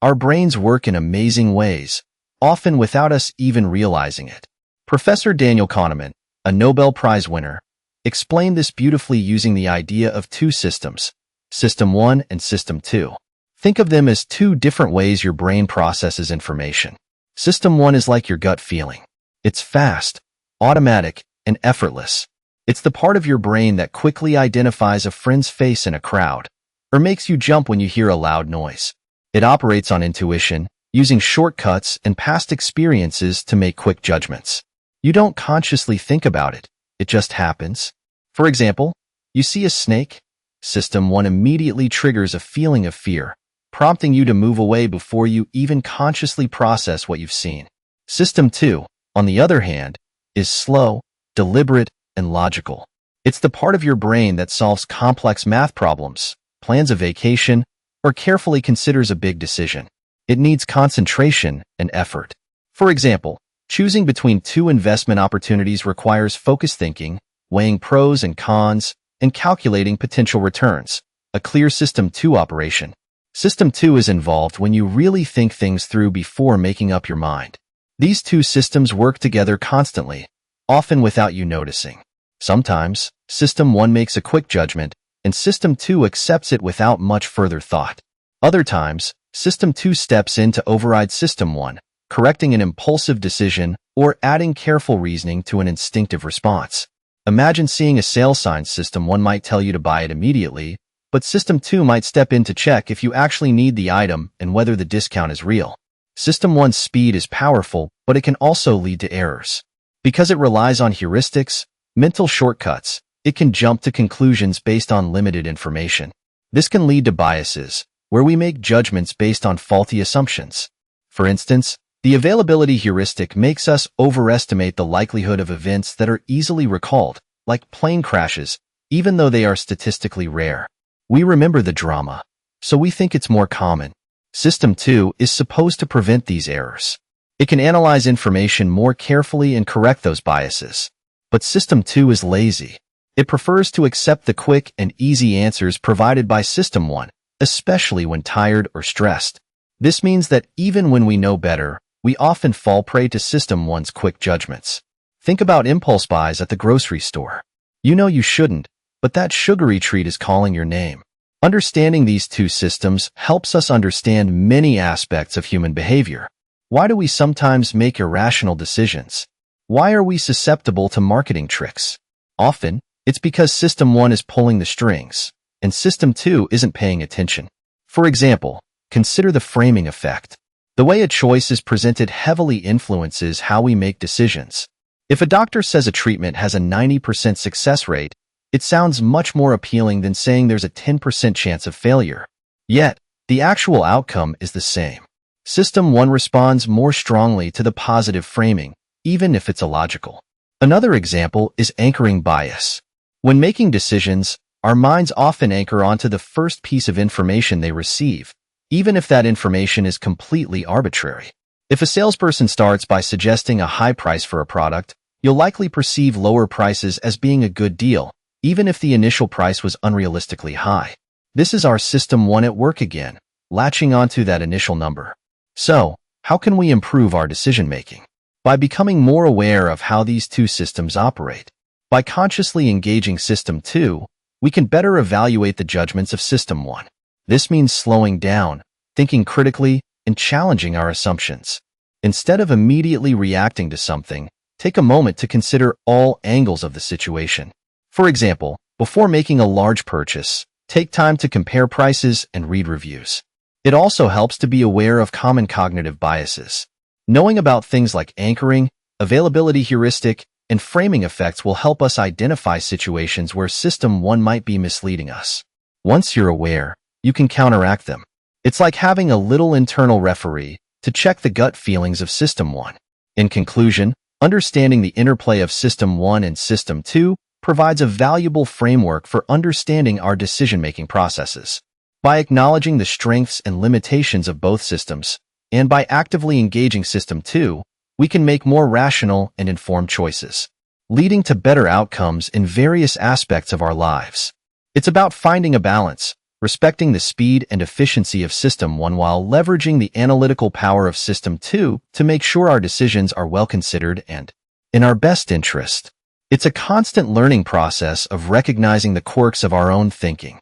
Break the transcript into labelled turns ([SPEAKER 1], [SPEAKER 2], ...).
[SPEAKER 1] Our brains work in amazing ways, often without us even realizing it. Professor Daniel Kahneman, a Nobel Prize winner, explained this beautifully using the idea of two systems, System 1 and System 2. Think of them as two different ways your brain processes information. System 1 is like your gut feeling. It's fast, automatic, and effortless. It's the part of your brain that quickly identifies a friend's face in a crowd, or makes you jump when you hear a loud noise. It operates on intuition, using shortcuts and past experiences to make quick judgments. You don't consciously think about it, it just happens. For example, you see a snake. System 1 immediately triggers a feeling of fear, prompting you to move away before you even consciously process what you've seen. System 2, on the other hand, is slow, deliberate, and logical. It's the part of your brain that solves complex math problems, plans a vacation, or carefully considers a big decision. It needs concentration and effort. For example, choosing between two investment opportunities requires focused thinking, weighing pros and cons, and calculating potential returns. A clear System 2 operation. System 2 is involved when you really think things through before making up your mind. These two systems work together constantly, often without you noticing. Sometimes, System 1 makes a quick judgment, and System 2 accepts it without much further thought. Other times, System 2 steps in to override System 1, correcting an impulsive decision or adding careful reasoning to an instinctive response. Imagine seeing a sale sign. System 1 might tell you to buy it immediately, but System 2 might step in to check if you actually need the item and whether the discount is real. System 1's speed is powerful, but it can also lead to errors. Because it relies on heuristics, mental shortcuts, it can jump to conclusions based on limited information. This can lead to biases, where we make judgments based on faulty assumptions. For instance, the availability heuristic makes us overestimate the likelihood of events that are easily recalled, like plane crashes, even though they are statistically rare. We remember the drama, so we think it's more common. System 2 is supposed to prevent these errors. It can analyze information more carefully and correct those biases. But System 2 is lazy. It prefers to accept the quick and easy answers provided by System 1, especially when tired or stressed. This means that even when we know better, we often fall prey to System 1's quick judgments. Think about impulse buys at the grocery store. You know you shouldn't, but that sugary treat is calling your name. Understanding these two systems helps us understand many aspects of human behavior. Why do we sometimes make irrational decisions? Why are we susceptible to marketing tricks? Often, it's because System 1 is pulling the strings, and System 2 isn't paying attention. For example, consider the framing effect. The way a choice is presented heavily influences how we make decisions. If a doctor says a treatment has a 90% success rate, it sounds much more appealing than saying there's a 10% chance of failure. Yet, the actual outcome is the same. System 1 responds more strongly to the positive framing, even if it's illogical. Another example is anchoring bias. When making decisions, our minds often anchor onto the first piece of information they receive, even if that information is completely arbitrary. If a salesperson starts by suggesting a high price for a product, you'll likely perceive lower prices as being a good deal, even if the initial price was unrealistically high. This is our System 1 at work again, latching onto that initial number. So, how can we improve our decision-making? By becoming more aware of how these two systems operate. By consciously engaging System 2, we can better evaluate the judgments of System 1. This means slowing down, thinking critically, and challenging our assumptions. Instead of immediately reacting to something, take a moment to consider all angles of the situation. For example, before making a large purchase, take time to compare prices and read reviews. It also helps to be aware of common cognitive biases. Knowing about things like anchoring, availability heuristic, and framing effects will help us identify situations where System 1 might be misleading us. Once you're aware, you can counteract them. It's like having a little internal referee to check the gut feelings of System 1. In conclusion, understanding the interplay of System 1 and System 2 provides a valuable framework for understanding our decision-making processes. By acknowledging the strengths and limitations of both systems, and by actively engaging System 2, we can make more rational and informed choices, leading to better outcomes in various aspects of our lives. It's about finding a balance, respecting the speed and efficiency of System 1 while leveraging the analytical power of System 2 to make sure our decisions are well considered and in our best interest. It's a constant learning process of recognizing the quirks of our own thinking.